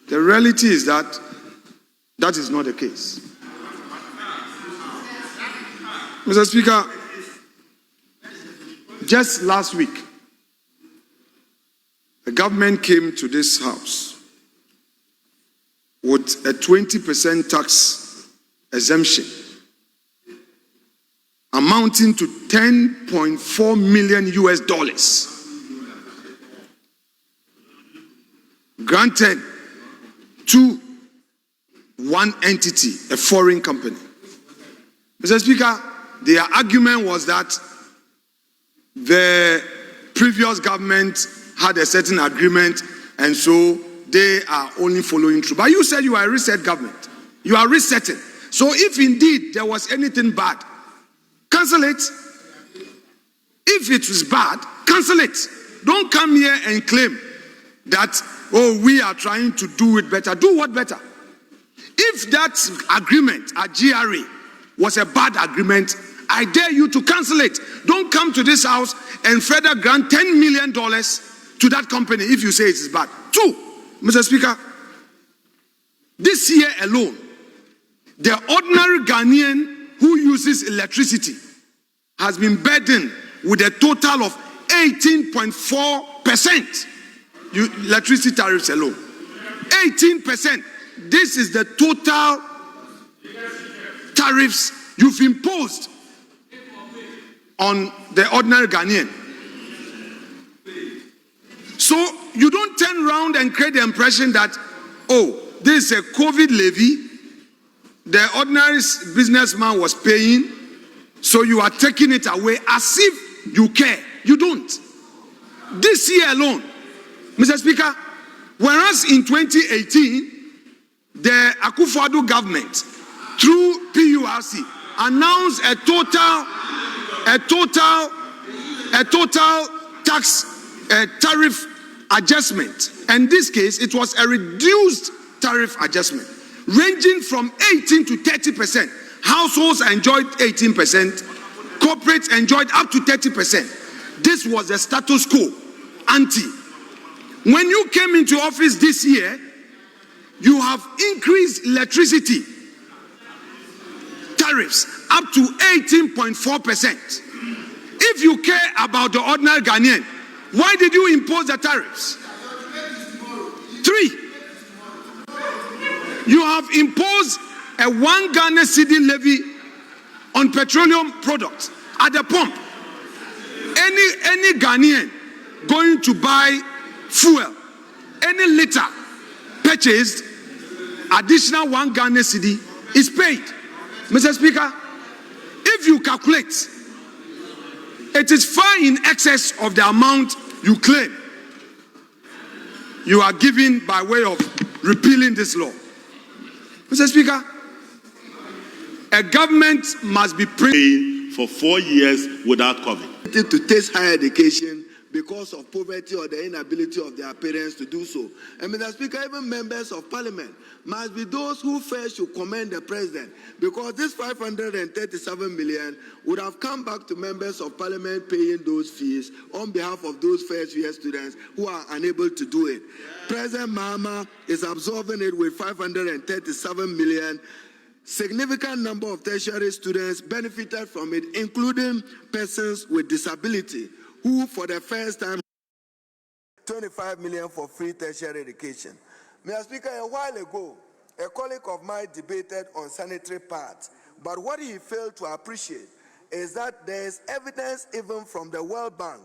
The reality is that that is not the case. Mr. Speaker, just last week, the government came to this house with a 20% tax exemption amounting to $10.4 million granted to one entity, a foreign company. Mr. Speaker, their argument was that the previous government had a certain agreement and so they are only following through. But you said you are a reset government. You are resetting. So if indeed there was anything bad, cancel it. If it was bad, cancel it. Don't come here and claim that, oh, we are trying to do it better. Do what better? If that agreement at GRA was a bad agreement, I dare you to cancel it. Don't come to this house and further grant $10 million to that company if you say it is bad. 2, Mr. Speaker, this year alone, the ordinary Ghanaian who uses electricity has been burdened with a total of 18.4% electricity tariffs alone. 18%. This is the total tariffs you've imposed on the ordinary Ghanaian. So you don't turn around and create the impression that, oh, this is a COVID levy, the ordinary businessman was paying, so you are taking it away as if you care. You don't. This year alone, Mr. Speaker, whereas in 2018, the Akufo-Addo government, through PURC, announced a total tax tariff adjustment. And in this case, it was a reduced tariff adjustment, ranging from 18 to 30%. Households enjoyed 18%, corporates enjoyed up to 30%. This was the status quo ante. When you came into office this year, you have increased electricity tariffs up to 18.4%. If you care about the ordinary Ghanaian, why did you impose the tariffs? 3, you have imposed a 1 Ghana cedi levy on petroleum products at the pump. Any Ghanaian going to buy fuel, any liter purchased, additional 1 Ghana cedi is paid. Mr. Speaker, if you calculate, it is far in excess of the amount you claim you are giving by way of repealing this law. Mr. Speaker, a government must be paying for 4 years without COVID. To taste higher education because of poverty or the inability of their parents to do so. And Mr. Speaker, even members of parliament must be those who first should commend the president, because this 537 million would have come back to members of parliament paying those fees on behalf of those first year students who are unable to do it. President Mahama is absorbing it with 537 million. Significant number of tertiary students benefited from it, including persons with disability, who for the first time 25 million for free tertiary education. Mr. Speaker, a while ago, a colleague of mine debated on sanitary pads, but what he failed to appreciate is that there is evidence even from the World Bank,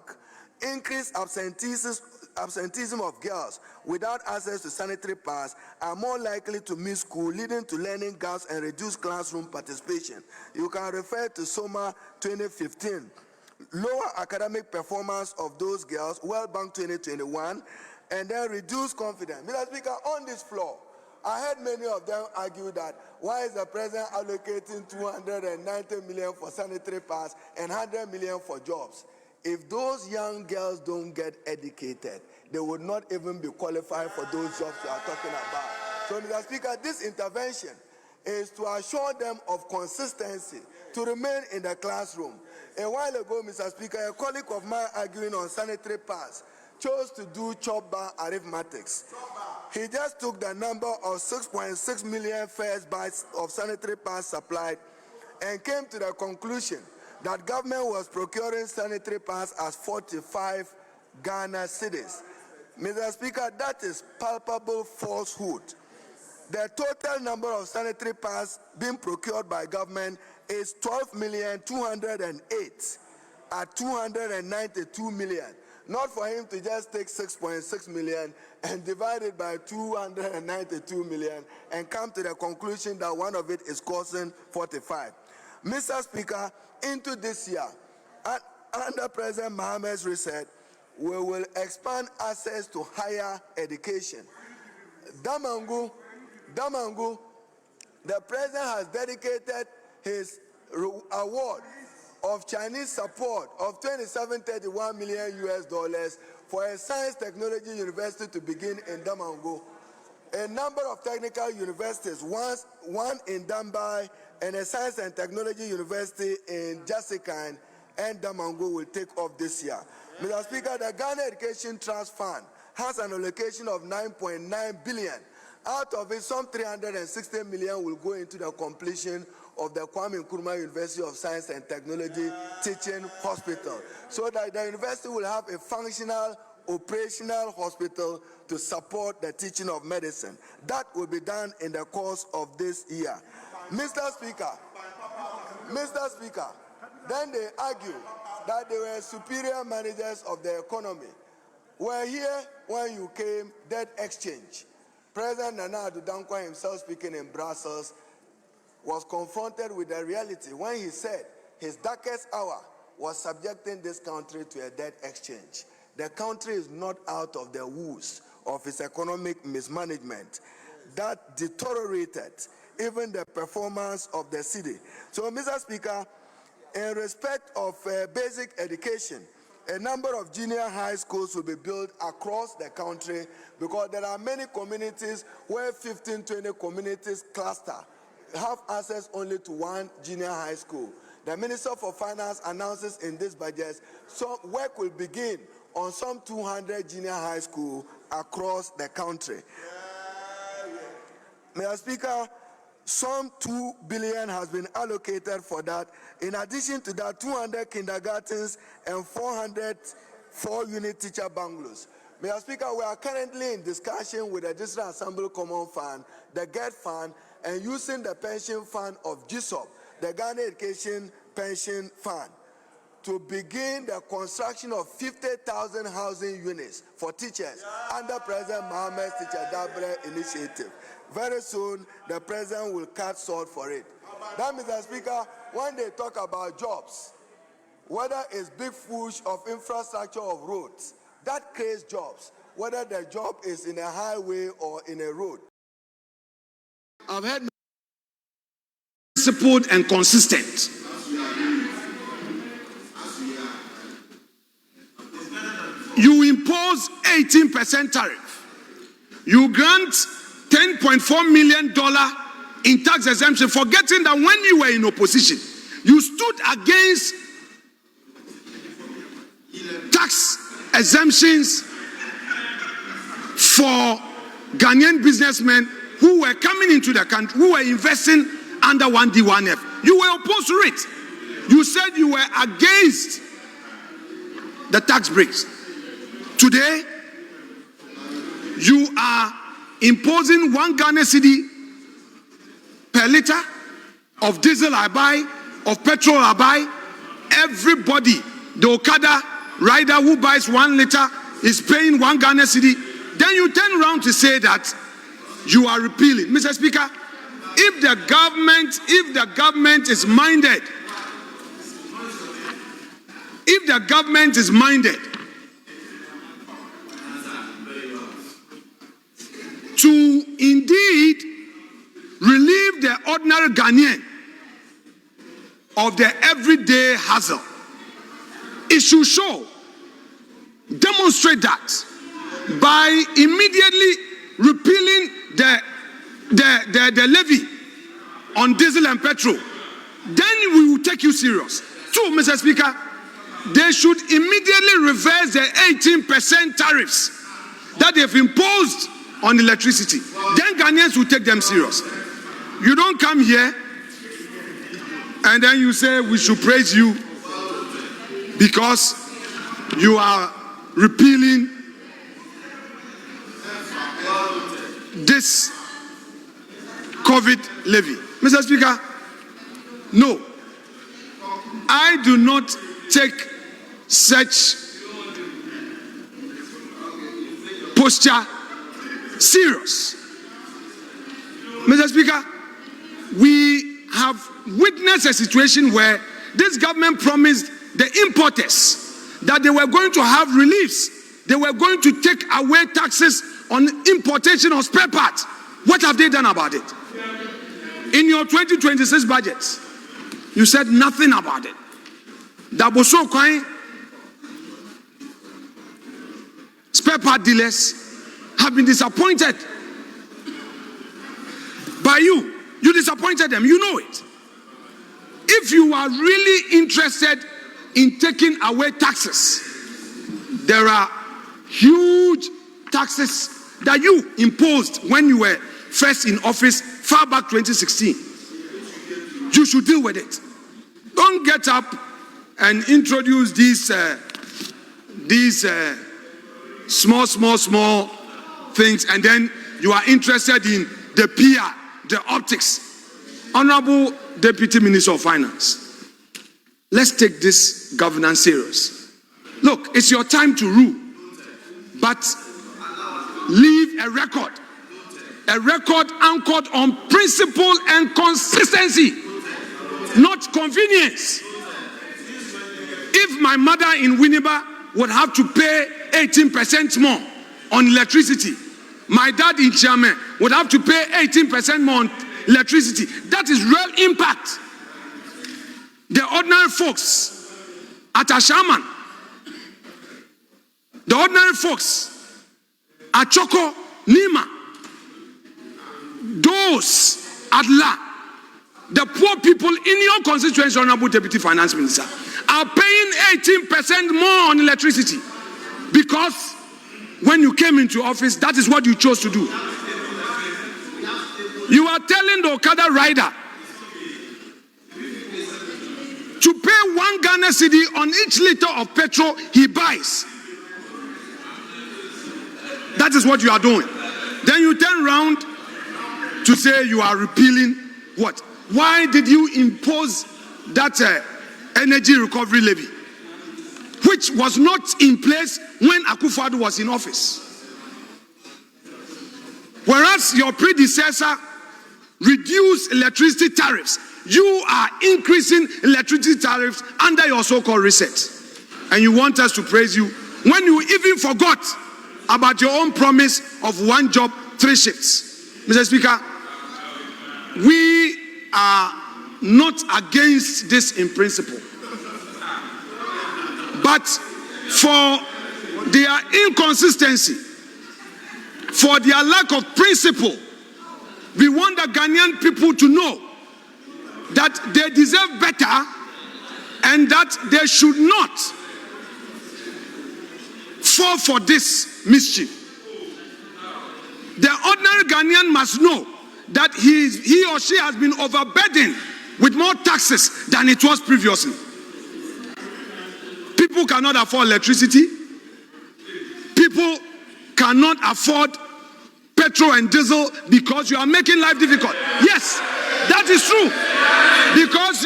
increased absenteeism of girls without access to sanitary pads are more likely to miss school, leading to learning gaps and reduced classroom participation. You can refer to SOMA 2015. Lower academic performance of those girls, World Bank 2021, and then reduced confidence. Mr. Speaker, on this floor, I heard many of them argue that why is the president allocating 290 million for sanitary pads and 100 million for jobs? If those young girls don't get educated, they would not even be qualified for those jobs we are talking about. So, Mr. Speaker, this intervention is to assure them of consistency, to remain in the classroom. A while ago, Mr. Speaker, a colleague of mine arguing on sanitary pads chose to do chop-bar arithmetics. He just took the number of 6.6 million first batch of sanitary pads supplied and came to the conclusion that government was procuring sanitary pads as 45 Ghana cedis. Mr. Speaker, that is palpable falsehood. The total number of sanitary pads being procured by government is 12,208 at 292 million. Not for him to just take 6.6 million and divide it by 292 million and come to the conclusion that one of it is costing 45. Mr. Speaker, into this year, under President Mohammed's reset, we will expand access to higher education. Damangu, the President has dedicated his award of Chinese support of $27.31 million for a science technology university to begin in Damangu. A number of technical universities, one in Dambai and a science and technology university in Jasikan and Damangu will take off this year. Mr. Speaker, the Ghana Education Trust Fund has an allocation of 9.9 billion. Out of it, some 360 million will go into the completion of the Kwame Nkrumah University of Science and Technology Teaching Hospital, so that the university will have a functional, operational hospital to support the teaching of medicine. That will be done in the course of this year. Mr. Speaker, then they argue that they were superior managers of the economy. We're here when you came, debt exchange. President Nana Addo Dankwa himself, speaking in Brussels, was confronted with the reality when he said his darkest hour was subjecting this country to a debt exchange. The country is not out of the woes of its economic mismanagement that deteriorated even the performance of the city. So, Mr. Speaker, in respect of basic education, a number of junior high schools will be built across the country because there are many communities where 15, 20 communities cluster have access only to one junior high school. The Minister for Finance announces in this budget some work will begin on some 200 junior high schools across the country. Mr. Speaker, some 2 billion has been allocated for that. In addition to that, 200 kindergartens and 400 4-unit teacher bungalows. Mr. Speaker, we are currently in discussion with the District Assembly Common Fund, the GET Fund, and using the pension fund of GSOP, the Ghana Education Pension Fund, to begin the construction of 50,000 housing units for teachers under President Mohammed's Teacher Dabre initiative. Very soon, the President will cut sword for it. That, Mr. Speaker, when they talk about jobs, whether it's big push of infrastructure of roads, that creates jobs, whether the job is in a highway or in a road. I've heard principled and consistent. You impose 18% tariff. You grant $10.4 million in tax exemption, forgetting that when you were in opposition, you stood against tax exemptions for Ghanaian businessmen who were coming into the country, who were investing under 1D1F. You were opposed to it. You said you were against the tax breaks. Today, you are imposing 1 Ghana cedi per liter of diesel I buy, of petrol I buy. Everybody, the Okada rider who buys 1 liter is paying 1 Ghana cedi. Then you turn around to say that you are repealing. Mr. Speaker, if the government is minded, to indeed relieve the ordinary Ghanaian of the everyday hassle, it should demonstrate that by immediately repealing the levy on diesel and petrol. Then we will take you serious. 2, Mr. Speaker, they should immediately reverse the 18% tariffs that they've imposed on electricity. Then Ghanaians will take them serious. You don't come here and then you say we should praise you because you are repealing this COVID levy. Mr. Speaker, no. I do not take such posture serious. Mr. Speaker, we have witnessed a situation where this government promised the importers that they were going to have reliefs. They were going to take away taxes on importation of spare parts. What have they done about it? In your 2026 budget, you said nothing about it. Daboso Coin, spare part dealers have been disappointed by you. You disappointed them, you know it. If you are really interested in taking away taxes, there are huge taxes that you imposed when you were first in office far back 2016. You should deal with it. Don't get up and introduce these small things, and then you are interested in the PR, the optics. Honorable Deputy Minister of Finance, let's take this governance serious. Look, it's your time to rule, but leave a record anchored on principle and consistency, not convenience. If my mother in Winneba would have to pay 18% more on electricity, my dad in Chame would have to pay 18% more on electricity. That is real impact. The ordinary folks at Ashaman, the ordinary folks at Choko, Nima, those at La, the poor people in your constituency, Honorable Deputy Finance Minister, are paying 18% more on electricity because when you came into office, that is what you chose to do. You are telling the Okada rider to pay 1 Ghana cedi on each liter of petrol he buys. That is what you are doing. Then you turn around to say you are repealing what? Why did you impose that energy recovery levy, which was not in place when Akufo-Addo was in office? Whereas your predecessor reduced electricity tariffs, you are increasing electricity tariffs under your so-called reset. And you want us to praise you when you even forgot about your own promise of 1 job, 3 shifts. Mr. Speaker, we are not against this in principle, but for their inconsistency, for their lack of principle, we want the Ghanaian people to know that they deserve better and that they should not fall for this mischief. The ordinary Ghanaian must know that he or she has been overburdened with more taxes than it was previously. People cannot afford electricity. People cannot afford petrol and diesel because you are making life difficult. Yes, that is true. Because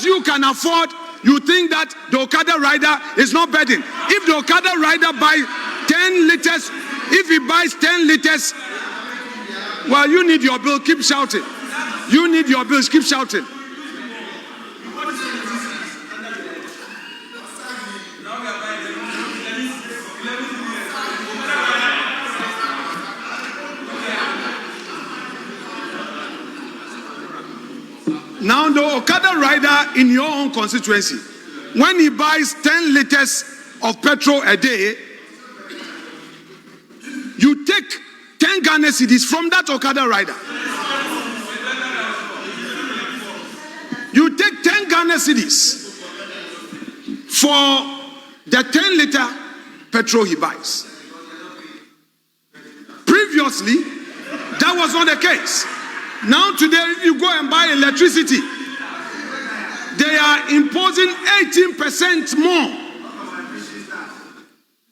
you can afford, you think that the Okada rider is not burdened. If the Okada rider buys 10 liters, if he buys 10 liters, well, you need your bill, keep shouting. You need your bills, keep shouting. Now the Okada rider in your own constituency, when he buys 10 liters of petrol a day, you take 10 Ghana cedis from that Okada rider. You take 10 Ghana cedis for the 10-liter petrol he buys. Previously, that was not the case. Now today, if you go and buy electricity, they are imposing 18% more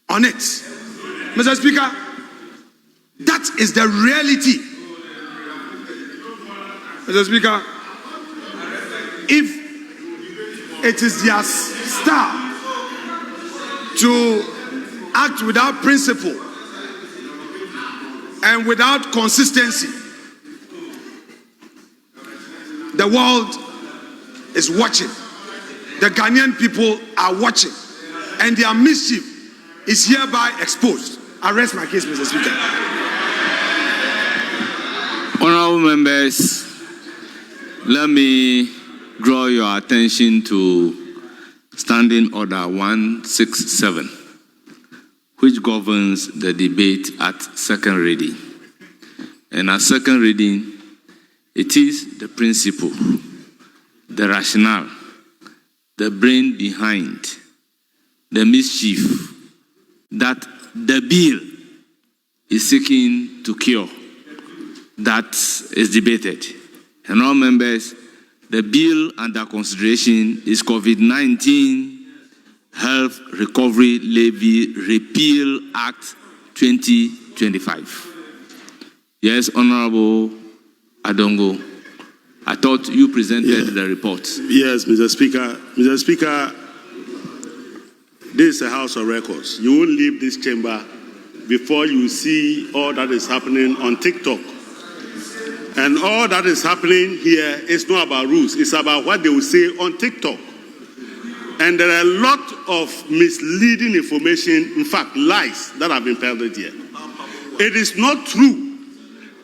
on it. Mr. Speaker, that is the reality. Mr. Speaker, if it is their style to act without principle and without consistency, the world is watching. The Ghanaian people are watching, and their mischief is hereby exposed. I rest my case, Mr. Speaker. Honorable members, let me draw your attention to Standing Order 167, which governs the debate at second reading. And at second reading, it is the principle, the rationale, the brain behind the mischief that the bill is seeking to cure that is debated. And all members, the bill under consideration is COVID-19 Health Recovery Levy Repeal Act 2025. Yes, Honorable Adongo, I thought you presented the report. Yes, Mr. Speaker. Mr. Speaker, this is a House of Records. You won't leave this chamber before you see all that is happening on TikTok. And all that is happening here is not about rules. It's about what they will say on TikTok. And there are a lot of misleading information, in fact, lies that have been peddled here. It is not true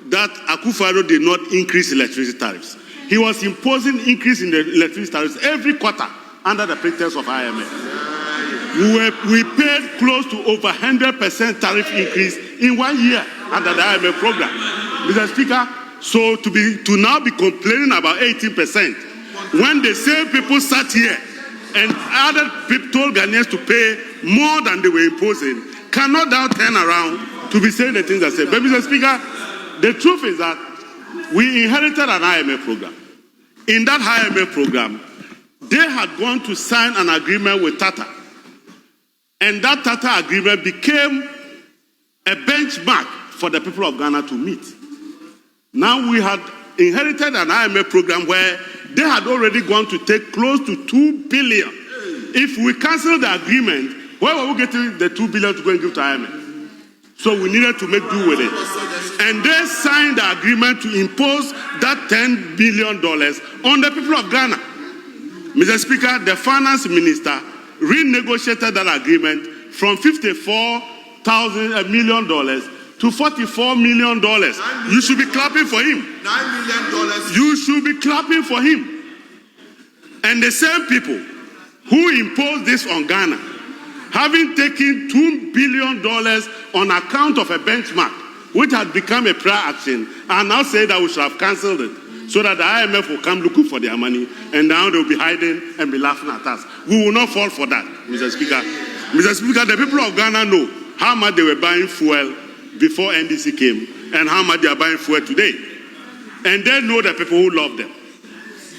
that Akufo-Addo did not increase electricity tariffs. He was imposing increase in the electricity tariffs every quarter under the pretext of IMF. We paid close to over 100% tariff increase in 1 year under the IMF program. Mr. Speaker, so to now be complaining about 18% when the same people sat here and other people told Ghanaians to pay more than they were imposing, cannot now turn around to be saying the things I said. But Mr. Speaker, the truth is that we inherited an IMF program. In that IMF program, they had gone to sign an agreement with Tata. And that Tata agreement became a benchmark for the people of Ghana to meet. Now we had inherited an IMF program where they had already gone to take close to 2 billion. If we cancel the agreement, where were we getting the 2 billion to go and give to IMF? So we needed to make do with it. And they signed the agreement to impose that $10 billion on the people of Ghana. Mr. Speaker, the finance minister renegotiated that agreement from $54 million to $44 million. You should be clapping for him. $9 million. You should be clapping for him. And the same people who imposed this on Ghana, having taken $2 billion on account of a benchmark, which had become a prayer action, and now say that we should have cancelled it, so that the IMF will come looking for their money, and now they'll be hiding and be laughing at us. We will not fall for that, Mr. Speaker. Mr. Speaker, the people of Ghana know how much they were buying fuel before NDC came, and how much they are buying fuel today. And they know the people who love them.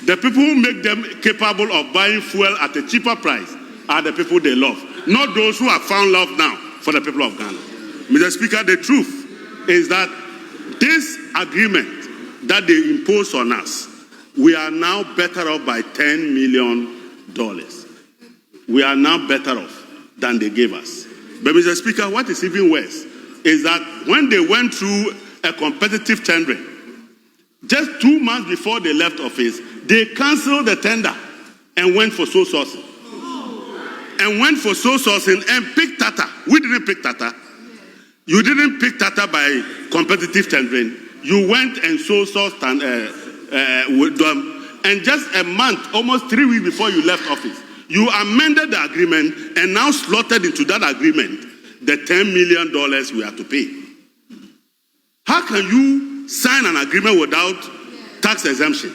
The people who make them capable of buying fuel at a cheaper price are the people they love, not those who have found love now for the people of Ghana. Mr. Speaker, the truth is that this agreement that they impose on us, we are now better off by $10 million. We are now better off than they gave us. But Mr. Speaker, what is even worse is that when they went through a competitive tendering, just 2 months before they left office, they canceled the tender and went for sole sourcing. And went for sole sourcing and picked Tata. We didn't pick Tata. You didn't pick Tata by competitive tendering. You went and sole sourced with them. And just a month, almost 3 weeks before you left office, you amended the agreement and now slotted into that agreement the $10 million we have to pay. How can you sign an agreement without tax exemption?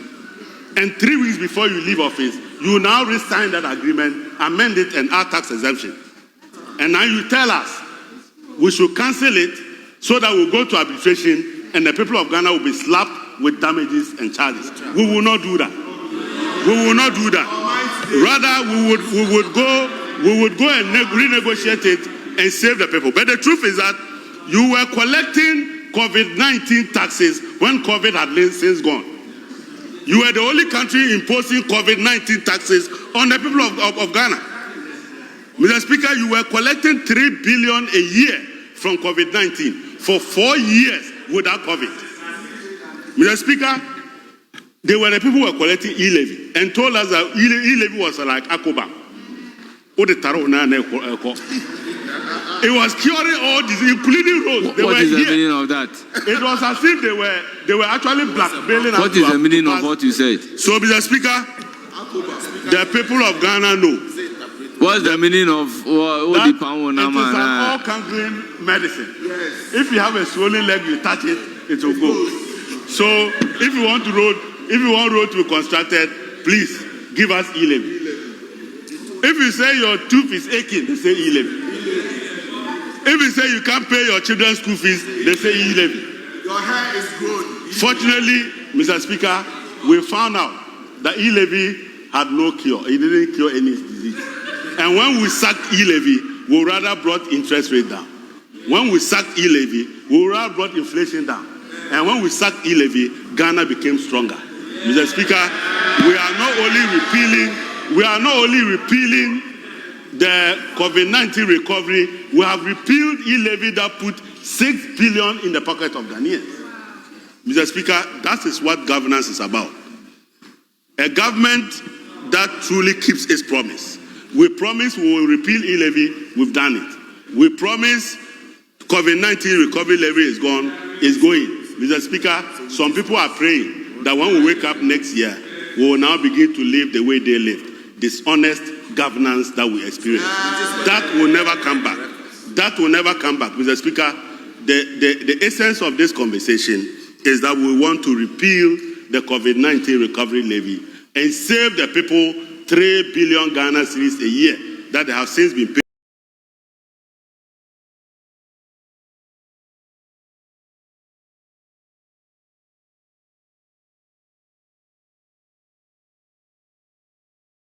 And 3 weeks before you leave office, You now re-sign that agreement, amend it, and add tax exemption. And now you tell us we should cancel it so that we'll go to arbitration and the people of Ghana will be slapped with damages and charges. We will not do that. We will not do that. Rather, we would go and renegotiate it and save the people. But the truth is that you were collecting COVID-19 taxes when COVID had since gone. You were the only country imposing COVID-19 taxes on the people of Ghana. Mr. Speaker, you were collecting $3 billion a year from COVID-19 for 4 years without COVID. Mr. Speaker, they were the people who were collecting e-levy and told us that e-levy was like Akroma. It was curing all disease, including roads. What is the meaning of that? It was as if they were actually blackmailing us. What is the meaning of what you said? So, Mr. Speaker, the people of Ghana know. What's the meaning of It is an all-cancellling medicine. Yes. If you have a swollen leg, you touch it, it will go. So, if you want road to be constructed, please give us e-levy. If you say your tooth is aching, they say e-levy. If you say you can't pay your children's school fees, they say e-levy. Your hair is good. Fortunately, Mr. Speaker, we found out that e-levy had no cure. It didn't cure any disease. And when we sacked e-levy, we rather brought interest rate down. When we sacked e-levy, we rather brought inflation down. And when we sacked e-levy, Ghana became stronger. Mr. Speaker, we are not only repealing the COVID-19 recovery, we have repealed e-levy that put $6 billion in the pocket of Ghanaians. Mr. Speaker, that is what governance is about. A government that truly keeps its promise. We promise we will repeal e-levy, we've done it. We promise COVID-19 recovery levy is going. Mr. Speaker, some people are praying that when we wake up next year, we will now begin to live the way they lived. Dishonest governance that we experience. That will never come back. That will never come back. Mr. Speaker, the essence of this conversation is that we want to repeal the COVID-19 recovery levy and save the people 3 billion Ghana cedis a year that they have since been paid.